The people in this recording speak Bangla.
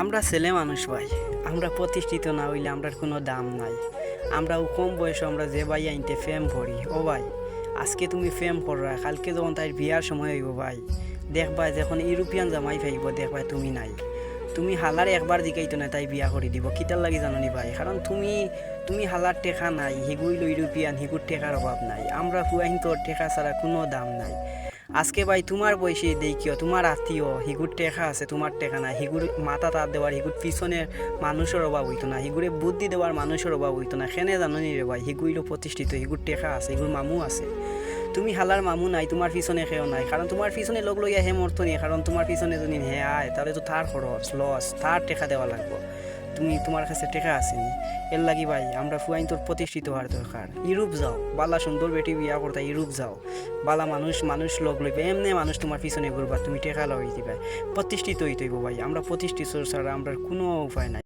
আমরা ছেলে মানুষ ভাই, আমরা প্রতিষ্ঠিত না হইলে আমরার কোনো দাম নাই। আমরাও কম বয়সে আমরা যে ভাই আইনতে ফেম করি, ও ভাই আজকে তুমি ফেম কররা, কালকে যখন তাই বিয়ার সময় হইব ভাই, দেখবা যখন ইউরোপিয়ান জামাই ফাইব দেখবা তুমি নাই, তুমি হালার একবার দিকেইতো না তাই বিয়া করে দিব। কিতার লাগি জাননি ভাই, কারণ তুমি তুমি হালার টেকা নাই, হিগুইল ইউরোপিয়ান, হিগুর টেকার অভাব নাই। আমরা হুয়াইন তোর টেকা ছাড়া কোনো দাম নাই। আজকে ভাই তোমার বয়সে দেখিও, তোমার আত্মীয় হিগুর টেকা আছে, তোমার টেকা নাই। হিগুর মাথা তার দেওয়ার, হিগুর পিছনের মানুষের অভাব হইতো না, হিগুরে বুদ্ধি দেওয়ার মানুষের অভাব হইতো না। সেনে জাননি রে ভাই, হিগুইল প্রতিষ্ঠিত, হিগুর টেকা আছে, হিগুর মামু আছে। তুমি হালার মামু নাই, তোমার পিছনে খেয়েও নাই, কারণ তোমার পিছনে লোক লইয়া হে মরতো নি, কারণ তোমার পিছনে যদি হে আয় তাহলে তো তার খরচ লস, তার টেকা দেওয়া লাগবে। তুমি তোমার কাছে টেকা আসেনি, এর লাগি ভাই আমরা ফুয়াইন তোর প্রতিষ্ঠিত হওয়ার দরকার। ইউরোপ যাও, বালা সুন্দর বেটি বিয়া করতা, ইউরোপ যাও, বালা মানুষ মানুষ লোক লইবে, এমনি মানুষ তোমার পিছনে ঘুরবা, তুমি টেকা লই দিবা, প্রতিষ্ঠিত হইতেইব ভাই। আমরা প্রতিষ্ঠিত ছাড়া আমরা কোনো উপায় নাই।